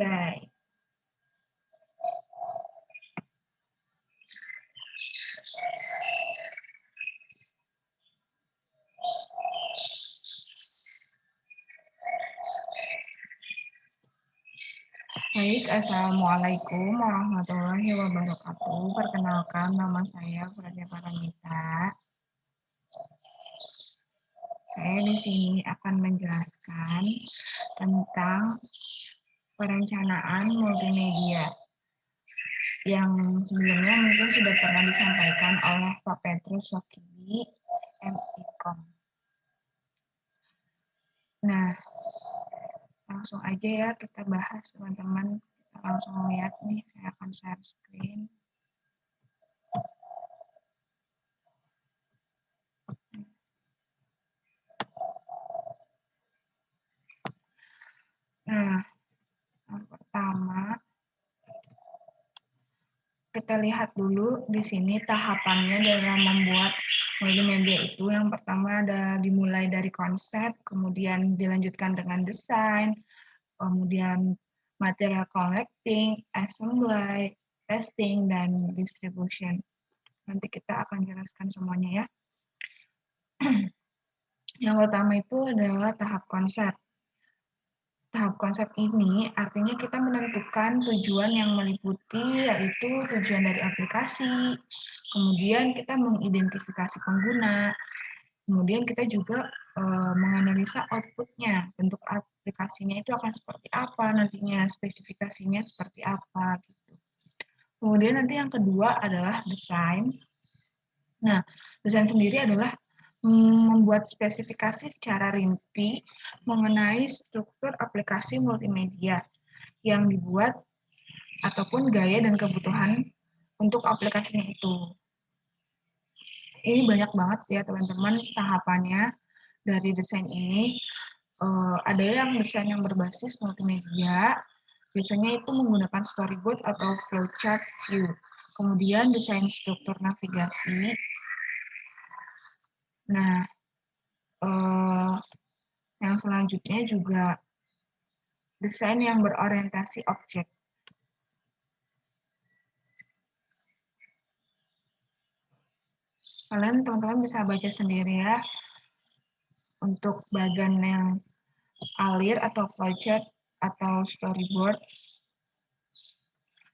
Baik. Baik, Assalamualaikum warahmatullahi wabarakatuh. Perkenalkan, nama saya Praja Paramita. Saya di sini akan menjelaskan tentang perencanaan multimedia yang sebelumnya mungkin sudah pernah disampaikan oleh Pak Petrus Wakibi, MIKOM. Nah, langsung aja ya kita bahas teman-teman. Kita langsung lihat nih, saya akan share screen. Nah, yang pertama kita lihat dulu di sini tahapannya dalam membuat multimedia itu. Yang pertama ada dimulai dari konsep, kemudian dilanjutkan dengan desain, kemudian material collecting, assembly, testing, dan distribution. Nanti kita akan jelaskan semuanya ya. Yang pertama itu adalah tahap konsep. Tahap konsep ini artinya kita menentukan tujuan yang meliputi, yaitu tujuan dari aplikasi, kemudian kita mengidentifikasi pengguna, kemudian kita juga menganalisa outputnya, bentuk aplikasinya itu akan seperti apa nantinya, spesifikasinya seperti apa gitu. Kemudian nanti yang kedua adalah desain. Nah, desain sendiri adalah membuat spesifikasi secara rinci mengenai struktur aplikasi multimedia yang dibuat ataupun gaya dan kebutuhan untuk aplikasinya itu. Ini banyak banget ya teman-teman tahapannya dari desain ini. Ada yang desain yang berbasis multimedia, biasanya itu menggunakan storyboard atau flowchart view. Kemudian desain struktur navigasi. Nah, yang selanjutnya juga desain yang berorientasi objek. Kalian teman-teman bisa baca sendiri ya untuk bagian yang alir atau flowchart atau storyboard.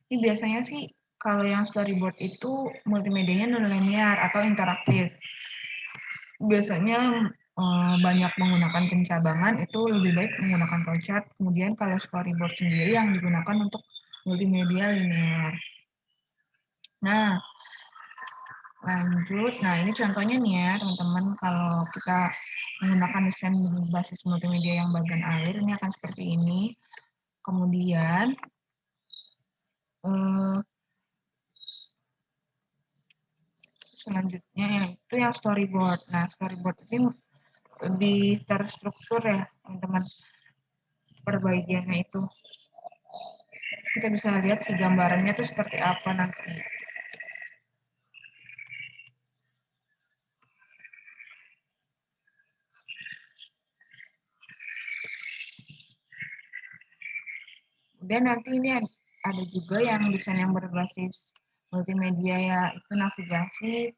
Ini biasanya sih kalau yang storyboard itu multimedianya non-linear atau interaktif. Biasanya banyak menggunakan pencabangan, itu lebih baik menggunakan flowchart. Kemudian kalau storyboard sendiri yang digunakan untuk multimedia linear. Nah, lanjut. Nah, ini contohnya nih ya, teman-teman. Kalau kita menggunakan desain berbasis multimedia yang bagian alir, ini akan seperti ini. Kemudian, selanjutnya itu yang storyboard. Nah, storyboard ini lebih terstruktur ya, teman-teman. Perbagiannya itu. Kita bisa lihat si gambarannya itu seperti apa nanti. Dan nanti ini ada juga yang desain yang berbasis multimedia ya, itu navigasi.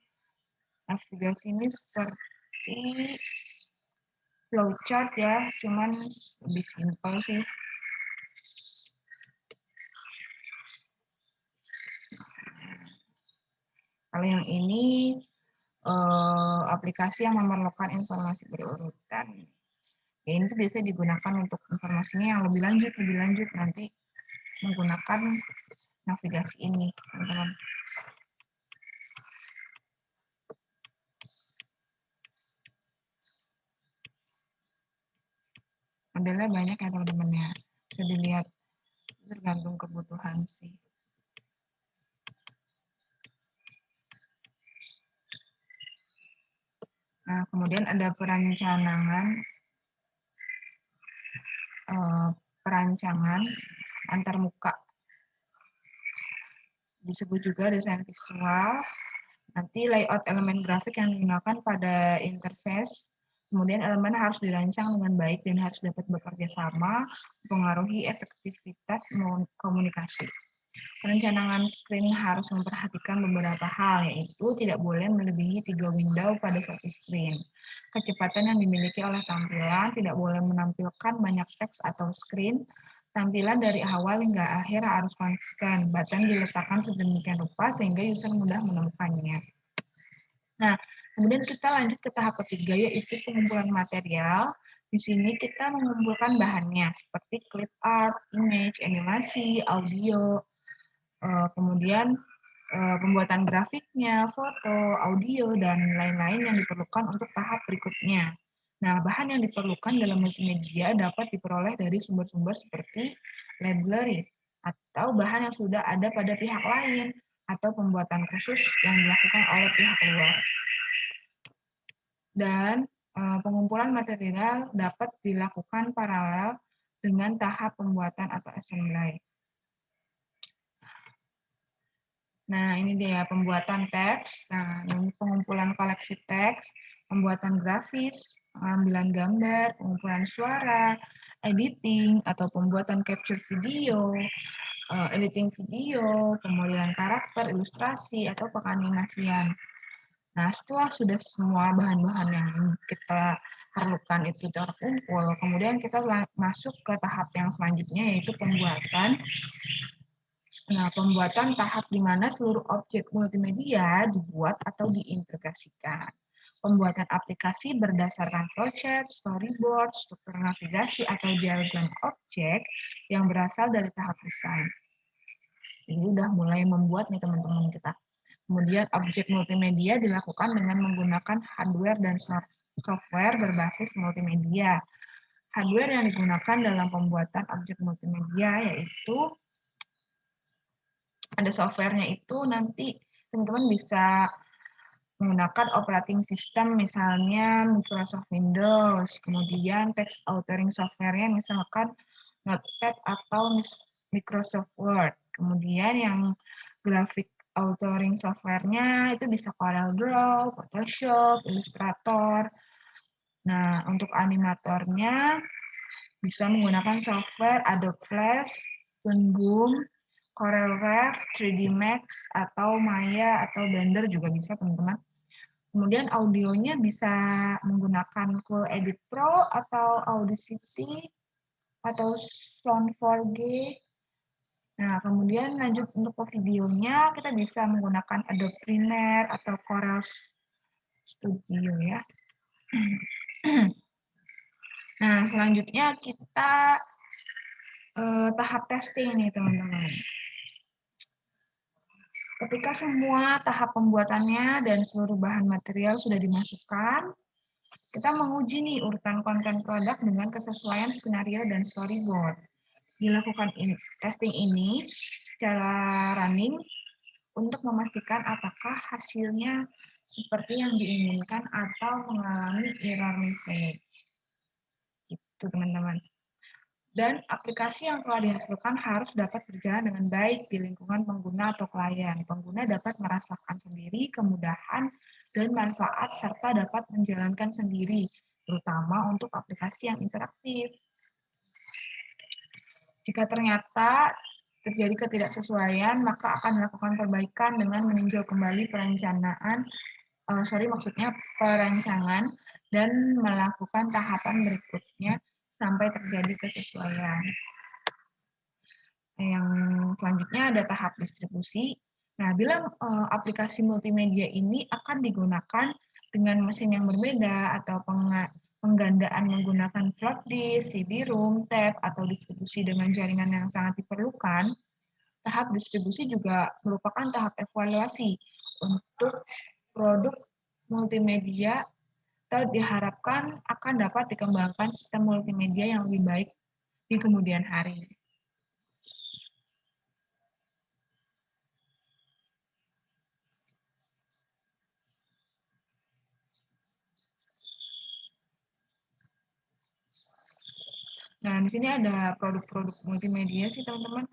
Navigasi ini seperti flowchart ya, cuman lebih simpel sih. Kalau yang ini aplikasi yang memerlukan informasi berurutan. Ya, ini tuh biasanya digunakan untuk informasinya yang lebih lanjut nanti menggunakan navigasi ini, teman-teman. Modelnya banyak ya teman-teman ya. Bisa dilihat tergantung kebutuhan sih. Nah, kemudian ada perancangan antarmuka. Disebut juga desain visual. Nanti layout elemen grafik yang digunakan pada interface Kemudian elemen harus dirancang dengan baik dan harus dapat bekerja sama, mempengaruhi efektivitas komunikasi. Perencanaan screen harus memperhatikan beberapa hal, yaitu tidak boleh melebihi 3 window pada satu screen. Kecepatan yang dimiliki oleh tampilan tidak boleh menampilkan banyak teks atau screen. Tampilan dari awal hingga akhir harus konsisten. Button diletakkan sedemikian rupa sehingga user mudah menemukannya. Nah, kemudian kita lanjut ke tahap ketiga, yaitu pengumpulan material. Di sini kita mengumpulkan bahannya, seperti clip art, image, animasi, audio, kemudian pembuatan grafiknya, foto, audio, dan lain-lain yang diperlukan untuk tahap berikutnya. Nah, bahan yang diperlukan dalam multimedia dapat diperoleh dari sumber-sumber seperti library, atau bahan yang sudah ada pada pihak lain, atau pembuatan khusus yang dilakukan oleh pihak luar. Dan pengumpulan material dapat dilakukan paralel dengan tahap pembuatan atau assembly. Nah, ini dia pembuatan teks. Nah, ini pengumpulan koleksi teks, pembuatan grafis, pengambilan gambar, pengumpulan suara, editing atau pembuatan capture video, editing video, pemodelan karakter, ilustrasi atau penganimasian. Nah, setelah sudah semua bahan-bahan yang kita perlukan itu terkumpul, kemudian kita masuk ke tahap yang selanjutnya, yaitu pembuatan. Nah, pembuatan tahap di mana seluruh objek multimedia dibuat atau diintegrasikan. Pembuatan aplikasi berdasarkan flowchart, storyboard, struktur navigasi, atau diagram objek yang berasal dari tahap desain. Ini udah mulai membuat nih teman-teman kita. Kemudian objek multimedia dilakukan dengan menggunakan hardware dan software berbasis multimedia. Hardware yang digunakan dalam pembuatan objek multimedia yaitu ada softwarenya itu nanti teman-teman bisa menggunakan operating system misalnya Microsoft Windows, kemudian text authoring software-nya misalkan Notepad atau Microsoft Word. Kemudian yang graphic authoring software-nya itu bisa CorelDRAW, Photoshop, Illustrator. Nah, untuk animatornya bisa menggunakan software Adobe Flash, Boom, CorelRev, 3D Max, atau Maya, atau Blender juga bisa, teman-teman. Kemudian audionya bisa menggunakan Cool Edit Pro, atau Audacity, atau Sound4G. Nah, kemudian lanjut untuk videonya, kita bisa menggunakan Adobe Premiere, atau Corel Studio, ya. Nah, selanjutnya kita tahap testing nih, teman-teman. Ketika semua tahap pembuatannya dan seluruh bahan material sudah dimasukkan, kita menguji nih urutan konten produk dengan kesesuaian skenario dan storyboard. Dilakukan testing ini secara running untuk memastikan apakah hasilnya seperti yang diinginkan atau mengalami error message. Itu teman-teman. Dan aplikasi yang telah dihasilkan harus dapat berjalan dengan baik di lingkungan pengguna atau klien. Pengguna dapat merasakan sendiri kemudahan dan manfaat serta dapat menjalankan sendiri, terutama untuk aplikasi yang interaktif. Jika ternyata terjadi ketidaksesuaian, maka akan dilakukan perbaikan dengan meninjau kembali perancangan dan melakukan tahapan berikutnya sampai terjadi kesesuaian. Yang selanjutnya ada tahap distribusi. Nah, bila aplikasi multimedia ini akan digunakan dengan mesin yang berbeda atau penggandaan menggunakan floppy disk, CD-ROM, tab, atau distribusi dengan jaringan yang sangat diperlukan, tahap distribusi juga merupakan tahap evaluasi untuk produk multimedia atau diharapkan akan dapat dikembangkan sistem multimedia yang lebih baik di kemudian hari. Nah, di sini ada produk-produk multimedia sih, teman-teman.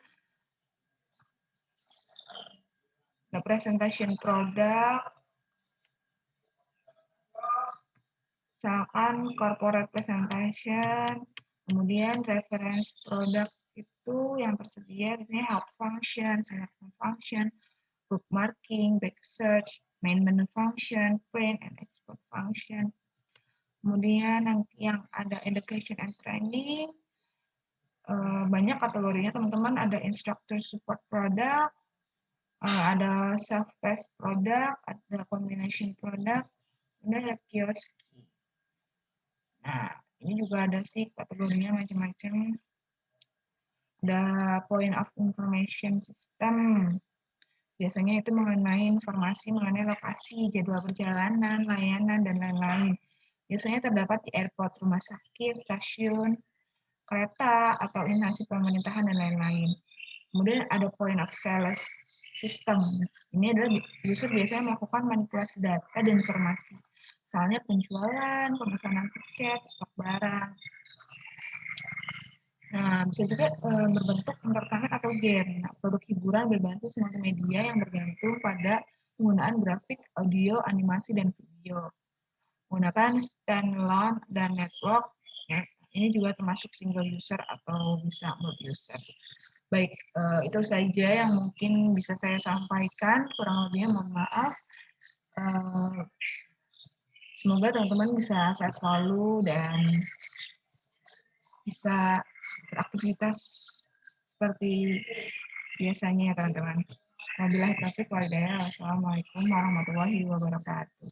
Ada presentation produk, Misalkan corporate presentation, kemudian reference product itu yang tersedia biasanya help function, selection function, bookmarking, back search, main menu function, print and export function. Kemudian nanti yang ada education and training, banyak kategorinya teman-teman, ada instructor support product, ada self-test product, ada combination product, kemudian ada kiosk. Nah, ini juga ada sih kategorinya macam-macam. Ada point of information system. Biasanya itu mengenai informasi mengenai lokasi, jadwal perjalanan, layanan, dan lain-lain. Biasanya terdapat di airport, rumah sakit, stasiun, kereta, atau instansi pemerintahan, dan lain-lain. Kemudian ada point of sales system. Ini adalah user biasanya melakukan manipulasi data dan informasi. Misalnya penjualan, pemesanan tiket, stok barang. Nah, bisa juga berbentuk entertainment atau game. Nah, produk hiburan berbasis multimedia yang bergantung pada penggunaan grafik, audio, animasi, dan video. Menggunakan standalone dan network, ya, ini juga termasuk single user atau bisa multi user. Baik, itu saja yang mungkin bisa saya sampaikan. Kurang lebihnya mohon maaf. Semoga teman-teman bisa sehat selalu dan bisa beraktivitas seperti biasanya ya teman-teman. Wabillahi taufiq wal hidayah. Wassalamualaikum warahmatullahi wabarakatuh.